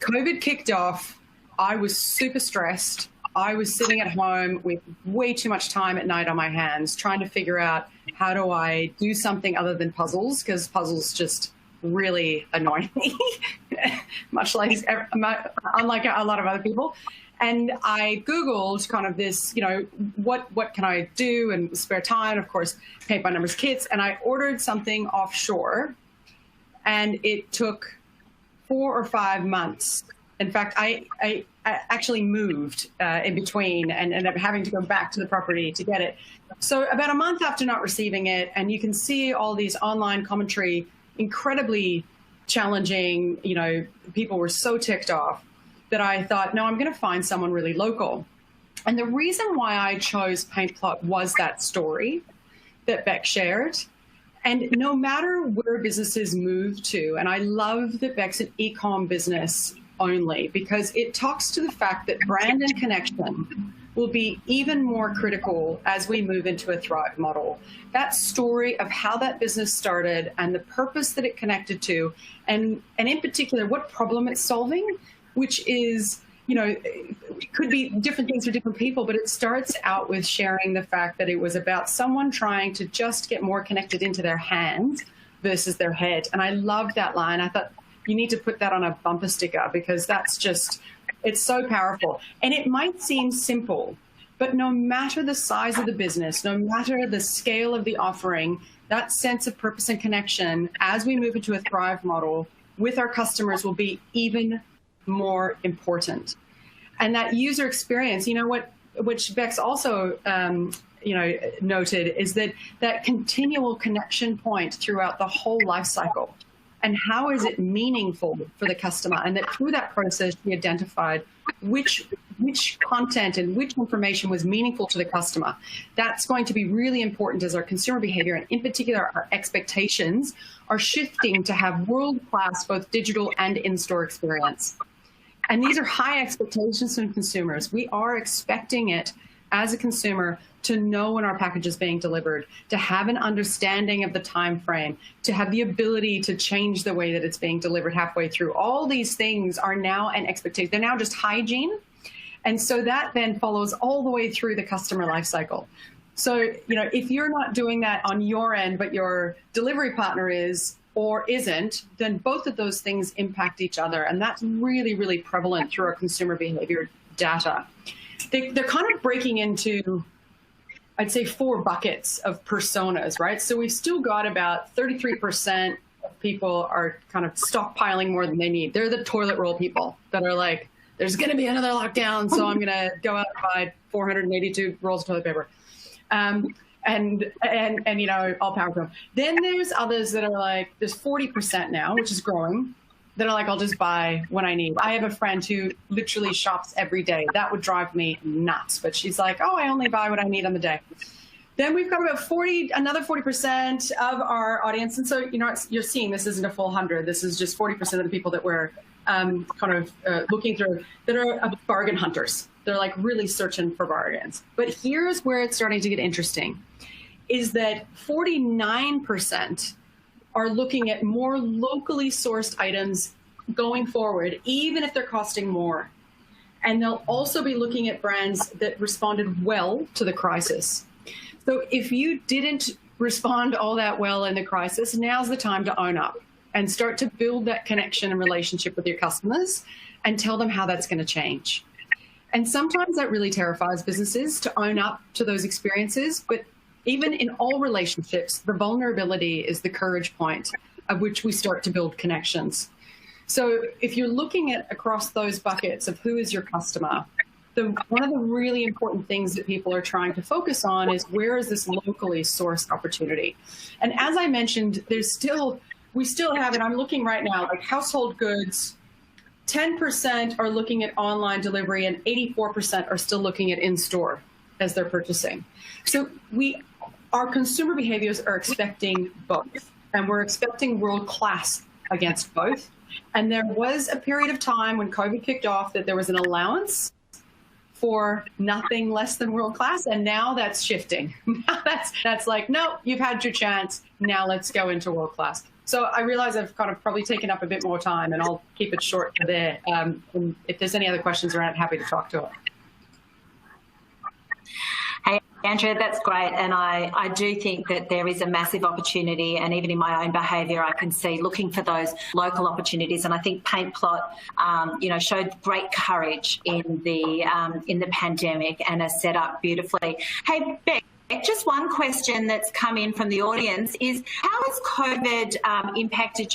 COVID kicked off. I was super stressed. I was sitting at home with way too much time at night on my hands, trying to figure out how do I do something other than puzzles, because puzzles just really annoy me, much like unlike a lot of other people. And I Googled kind of this, you know, what can I do in spare time? Of course, paint by numbers kits. And I ordered something offshore, and it took 4 or 5 months. In fact, I actually moved in between and ended up having to go back to the property to get it. So about a month after not receiving it, and you can see all these online commentary, incredibly challenging, you know, people were so ticked off that I thought, no, I'm going to find someone really local. And the reason why I chose Paintplot was that story that Beck shared. And no matter where businesses move to, and I love that Beck's an e-com business only, because it talks to the fact that brand and connection will be even more critical as we move into a Thrive model. That story of how that business started and the purpose that it connected to, and in particular, what problem it's solving, which is, you know, it could be different things for different people, but it starts out with sharing the fact that it was about someone trying to just get more connected into their hands versus their head. And I loved that line. I thought you need to put that on a bumper sticker, because that's just, it's so powerful. And it might seem simple, but no matter the size of the business, no matter the scale of the offering, that sense of purpose and connection as we move into a Thrive model with our customers will be even more important. And that user experience, you know, which Beck's also you know, noted, is that continual connection point throughout the whole life cycle. And how is it meaningful for the customer? And that through that process, we identified which content and which information was meaningful to the customer. That's going to be really important as our consumer behavior, and in particular, our expectations are shifting to have world-class both digital and in-store experience. And these are high expectations from consumers. We are expecting it as a consumer to know when our package is being delivered, to have an understanding of the time frame, to have the ability to change the way that it's being delivered halfway through. All these things are now an expectation. They're now just hygiene. And so that then follows all the way through the customer life cycle. So, you know, if you're not doing that on your end, but your delivery partner is or isn't, then both of those things impact each other. And that's really, really prevalent through our consumer behavior data. They're kind of breaking into, I'd say, 4 buckets of personas, right? So we've still got about 33% of people are kind of stockpiling more than they need. They're the toilet roll people that are like, there's going to be another lockdown, so I'm going to go out and buy 482 rolls of toilet paper. And you know, all powerful. Then there's others that are like, there's 40% now, which is growing, that are like, I'll just buy when I need. I have a friend who literally shops every day. That would drive me nuts. But she's like, oh, I only buy what I need on the day. Then we've got about another 40% of our audience. And so, you know, you're seeing this isn't a full 100. This is just 40% of the people that we're looking through that are bargain hunters. They're like really searching for bargains. But here's where it's starting to get interesting, is that 49% are looking at more locally sourced items going forward, even if they're costing more. And they'll also be looking at brands that responded well to the crisis. So if you didn't respond all that well in the crisis, now's the time to own up and start to build that connection and relationship with your customers and tell them how that's going to change. And sometimes that really terrifies businesses to own up to those experiences, but even in all relationships, the vulnerability is the courage point of which we start to build connections. So if you're looking at across those buckets of who is your customer, one of the really important things that people are trying to focus on is where is this locally sourced opportunity? And as I mentioned, we still have, and I'm looking right now, like household goods, 10% are looking at online delivery and 84% are still looking at in-store as they're purchasing. So our consumer behaviors are expecting both, and we're expecting world-class against both. And there was a period of time when COVID kicked off that there was an allowance for nothing less than world-class, and now that's shifting. that's like, no, you've had your chance, now let's go into world-class. So I realize I've kind of probably taken up a bit more time, and I'll keep it short there. And if there's any other questions around, happy to talk to it. Hey, Andrea, that's great. And I do think that there is a massive opportunity, and even in my own behaviour, I can see looking for those local opportunities. And I think Paintplot, showed great courage in the pandemic and has set up beautifully. Hey, Beck, just one question that's come in from the audience is, how has COVID impacted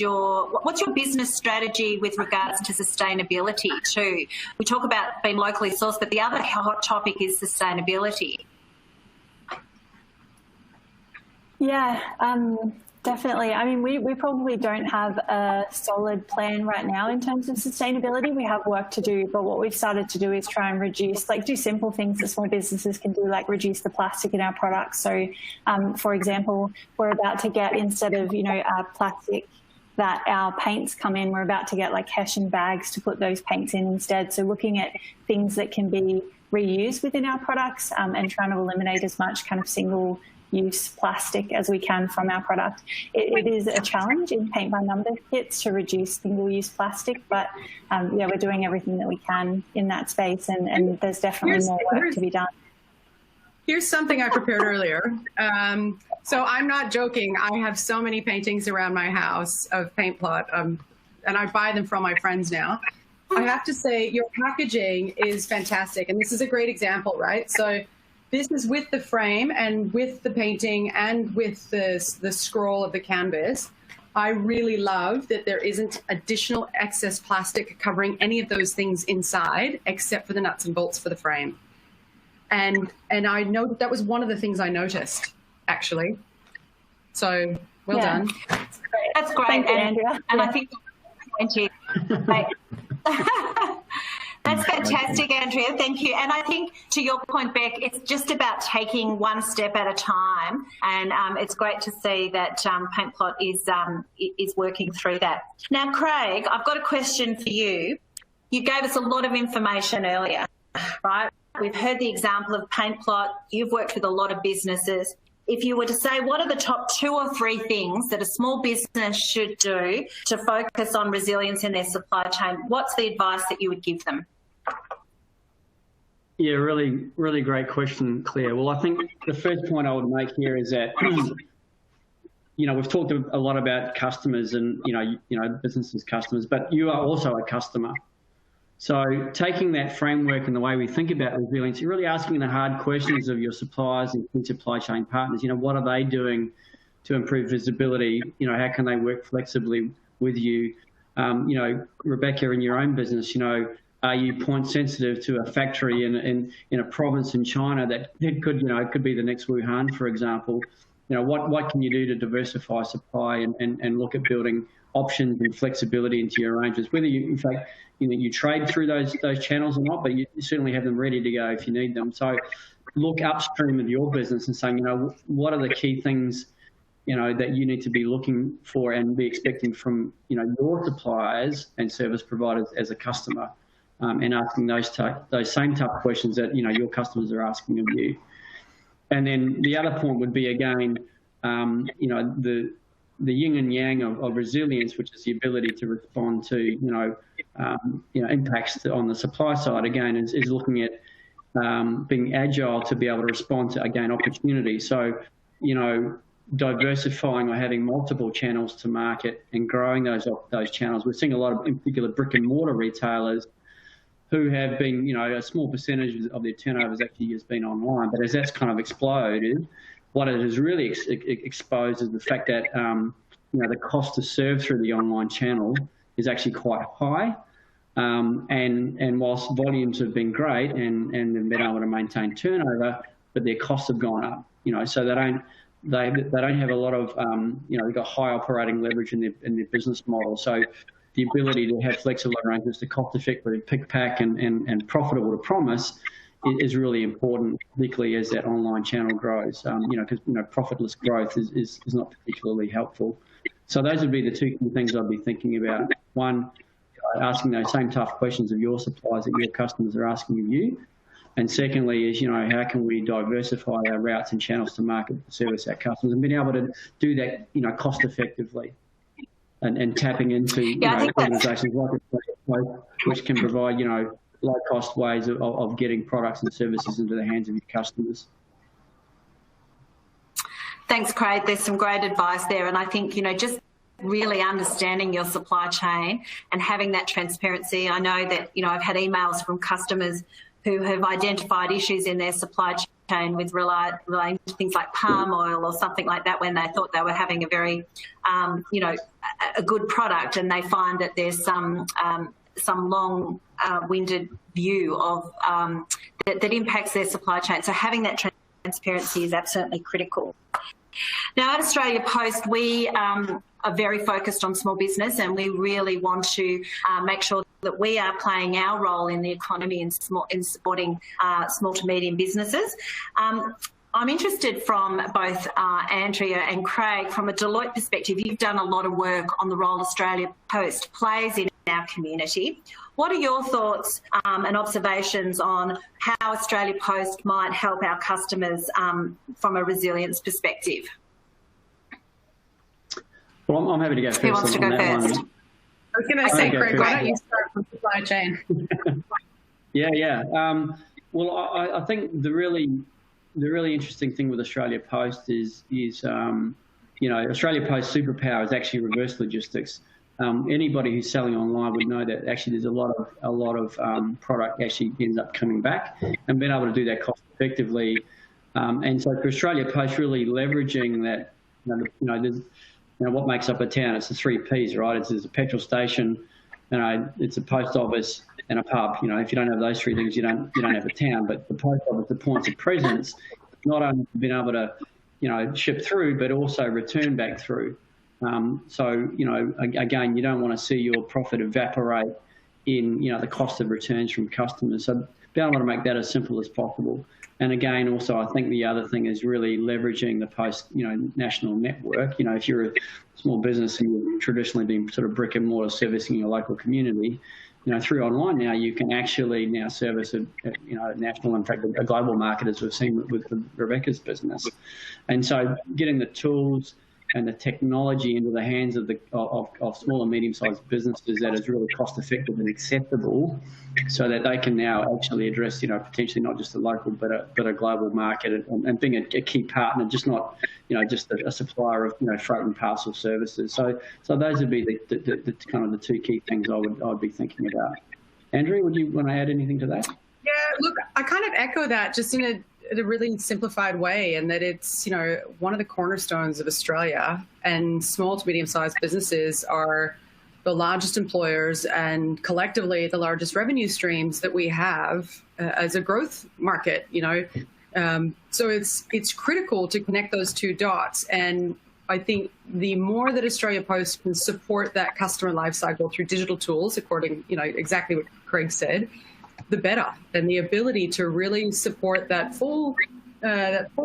what's your business strategy with regards to sustainability too? We talk about being locally sourced, but the other hot topic is sustainability. Yeah, definitely. I mean, we probably don't have a solid plan right now in terms of sustainability. We have work to do, but what we've started to do is try and do simple things that small businesses can do, like reduce the plastic in our products. So, for example, we're about to get, instead of, plastic that our paints come in, we're about to get like Hessian bags to put those paints in instead. So looking at things that can be reused within our products and trying to eliminate as much kind of single-use plastic as we can from our product. It is a challenge in paint by number kits to reduce single-use plastic, but we're doing everything that we can in that space, and there's definitely more work to be done. Here's something I prepared earlier. So I'm not joking. I have so many paintings around my house of Paintplot, and I buy them from my friends now. I have to say, your packaging is fantastic, and this is a great example, right? So this is with the frame and with the painting and with the scroll of the canvas. I really love that there isn't additional excess plastic covering any of those things inside, except for the nuts and bolts for the frame. And I know that was one of the things I noticed, actually. So well done. That's great. Thank you, Andrea. And I think that's fantastic, Andrea. Thank you. And I think, to your point, Beck, it's just about taking one step at a time. And it's great to see that Paintplot is working through that. Now, Craig, I've got a question for you. You gave us a lot of information earlier, right? We've heard the example of Paintplot. You've worked with a lot of businesses. If you were to say, what are the top 2 or 3 things that a small business should do to focus on resilience in their supply chain, what's the advice that you would give them? Yeah, really, really great question, Claire. Well, I think the first point I would make here is that, we've talked a lot about customers and, businesses' customers, but you are also a customer. So taking that framework and the way we think about resilience, you're really asking the hard questions of your suppliers and key supply chain partners. What are they doing to improve visibility? How can they work flexibly with you? Rebecca, in your own business, Are you point sensitive to a factory in a province in China that it could, it could be the next Wuhan, for example? What can you do to diversify supply and look at building options and flexibility into your arrangements? Whether you, in fact, you trade through those channels or not, but you certainly have them ready to go if you need them. So look upstream of your business and saying, what are the key things, that you need to be looking for and be expecting from, your suppliers and service providers as a customer, and asking those same type of questions that, your customers are asking of you. And then the other point would be, again, the yin and yang of resilience, which is the ability to respond to, impacts on the supply side, again, is looking at being agile to be able to respond to, again, opportunity. So, diversifying or having multiple channels to market and growing those channels. We're seeing a lot of, in particular, brick and mortar retailers who have been, a small percentage of their turnovers actually has been online. But as that's kind of exploded, what it has really exposed is the fact that, the cost to serve through the online channel is actually quite high. And whilst volumes have been great and they've been able to maintain turnover, but their costs have gone up, so they don't have a lot of, they've got high operating leverage in their business model. So the ability to have flexible arrangements to cost effectively pick, pack and profitable to promise is really important, particularly as that online channel grows, because, profitless growth is not particularly helpful. So those would be the two key things I'd be thinking about. One, asking those same tough questions of your suppliers that your customers are asking of you. And secondly is, how can we diversify our routes and channels to market to service our customers and being able to do that, cost effectively and tapping into organisations like Deloitte, which can provide, low cost ways of getting products and services into the hands of your customers. Thanks, Craig. There's some great advice there. And I think, just really understanding your supply chain and having that transparency. I know that, I've had emails from customers who have identified issues in their supply chain with relating to things like palm oil or something like that when they thought they were having a very, a good product, and they find that there's some long-winded view of that impacts their supply chain. So having that transparency is absolutely critical. Now, at Australia Post, we are very focused on small business, and we really want to make sure that we are playing our role in the economy in supporting small to medium businesses. I'm interested from both Andrea and Craig, from a Deloitte perspective. You've done a lot of work on the role Australia Post plays in our community. What are your thoughts and observations on how Australia Post might help our customers from a resilience perspective? Well, I'm happy to go first. Who wants to go first? I was going to say, Craig, why don't you start from supply chain? Yeah. Well, I think the really interesting thing with Australia Post is Australia Post superpower is actually reverse logistics. Anybody who's selling online would know that actually there's a lot of product actually ends up coming back, and being able to do that cost effectively. And so for Australia Post, really leveraging that, what makes up a town? It's the 3 Ps, right? There's a petrol station, it's a post office and a pub. If you don't have those 3 things, you don't have a town. But the post office, the points of presence, not only being able to, ship through, but also return back through. So, again, you don't want to see your profit evaporate in, the cost of returns from customers. So be able to make that as simple as possible. And again, also, I think the other thing is really leveraging the Post, national network. If you're a small business and you've traditionally been sort of brick and mortar servicing your local community, through online now, you can actually now service a national, in fact, a global market, as we've seen with Rebecca's business. And so getting the tools and the technology into the hands of small and medium-sized businesses that is really cost-effective and acceptable, so that they can now actually address, potentially not just a local but a global market, and being a key partner, just not, just a supplier of freight and parcel services. So those would be the kind of the 2 key things I would be thinking about. Andrea, would you want to add anything to that? Yeah, look, I kind of echo that, just in a really simplified way, and that it's, one of the cornerstones of Australia, and small to medium-sized businesses are the largest employers and collectively the largest revenue streams that we have as a growth market, So it's critical to connect those two dots. And I think the more that Australia Post can support that customer lifecycle through digital tools, according, exactly what Craig said, the better. And the ability to really support that full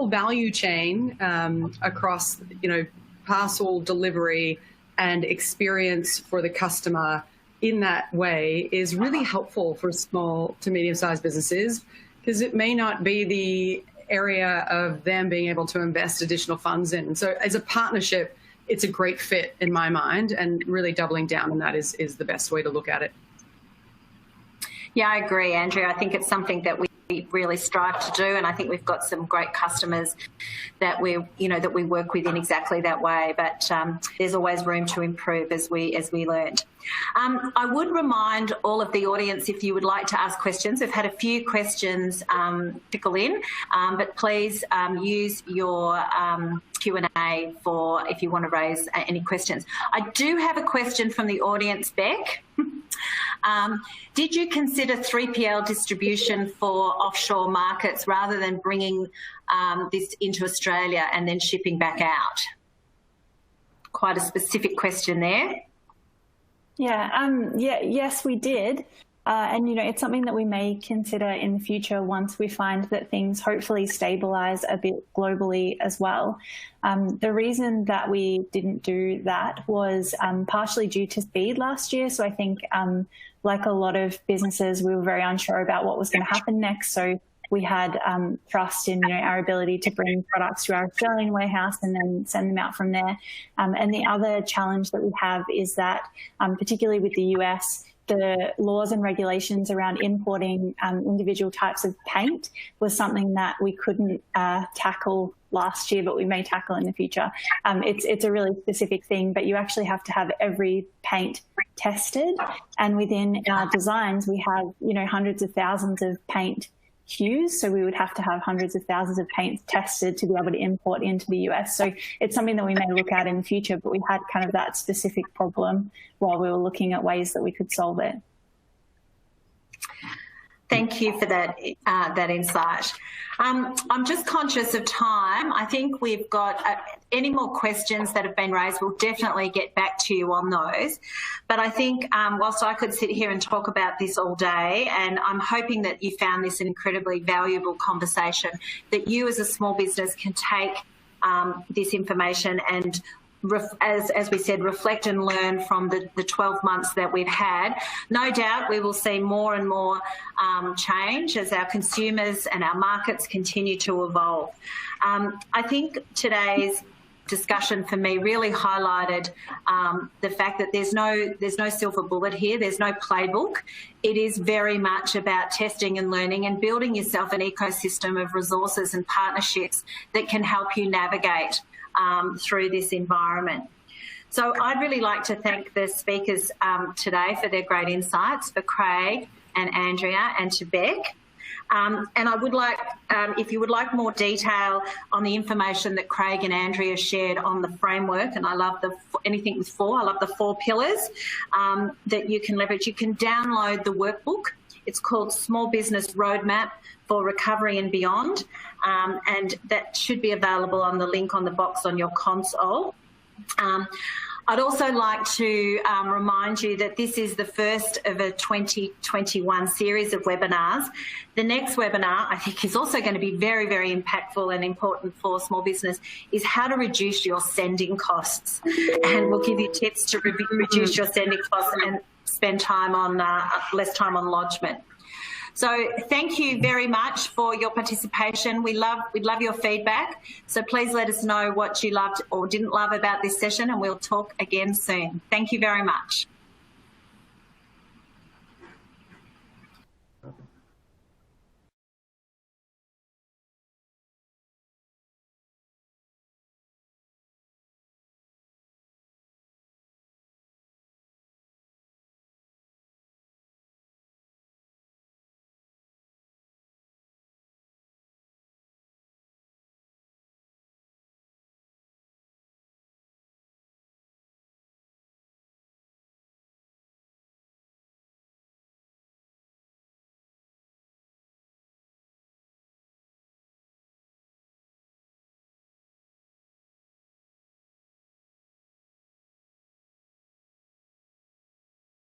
value chain across, parcel delivery and experience for the customer in that way is really helpful for small to medium-sized businesses, because it may not be the area of them being able to invest additional funds in. And so as a partnership, it's a great fit in my mind, and really doubling down on that is the best way to look at it. Yeah, I agree, Andrea. I think it's something that we really strive to do, and I think we've got some great customers that we work with in exactly that way. But there's always room to improve, as we learned. I would remind all of the audience, if you would like to ask questions, we've had a few questions trickle in, but please use your Q&A for if you want to raise any questions. I do have a question from the audience, Beck. Did you consider 3PL distribution for offshore markets rather than bringing this into Australia and then shipping back out? Quite a specific question there. Yes, we did. And, it's something that we may consider in the future once we find that things hopefully stabilise a bit globally as well. The reason that we didn't do that was partially due to speed last year. So I think, like a lot of businesses, we were very unsure about what was going to happen next. So we had trust in our ability to bring products to our Australian warehouse and then send them out from there. And the other challenge that we have is that, particularly with the US, the laws and regulations around importing individual types of paint was something that we couldn't tackle last year, but we may tackle in the future. It's a really specific thing, but you actually have to have every paint tested. And within our designs, we have, hundreds of thousands of paint hues. So we would have to have hundreds of thousands of paints tested to be able to import into the US. So it's something that we may look at in the future, but we had kind of that specific problem while we were looking at ways that we could solve it. Thank you for that insight. I'm just conscious of time. I think we've got any more questions that have been raised. We'll definitely get back to you on those. But I think whilst I could sit here and talk about this all day, and I'm hoping that you found this an incredibly valuable conversation, that you as a small business can take this information and as we said, reflect and learn from the 12 months that we've had. No doubt we will see more and more change as our consumers and our markets continue to evolve. I think today's discussion for me really highlighted the fact that there's no silver bullet here. There's no playbook. It is very much about testing and learning and building yourself an ecosystem of resources and partnerships that can help you navigate through this environment. So I'd really like to thank the speakers today for their great insights, for Craig and Andrea and to Beck. And I would like, if you would like more detail on the information that Craig and Andrea shared on the framework, and I love anything with 4, I love the 4 pillars that you can leverage. You can download the workbook. It's called Small Business Roadmap for Recovery and Beyond, and that should be available on the link on the box on your console. I'd also like to remind you that this is the first of a 2021 series of webinars. The next webinar, I think, is also going to be very, very impactful and important for small business, is how to reduce your sending costs. And we'll give you tips to reduce your sending costs and spend time on less time on lodgement. So thank you very much for your participation. We'd love your feedback. So please let us know what you loved or didn't love about this session, and we'll talk again soon. Thank you very much.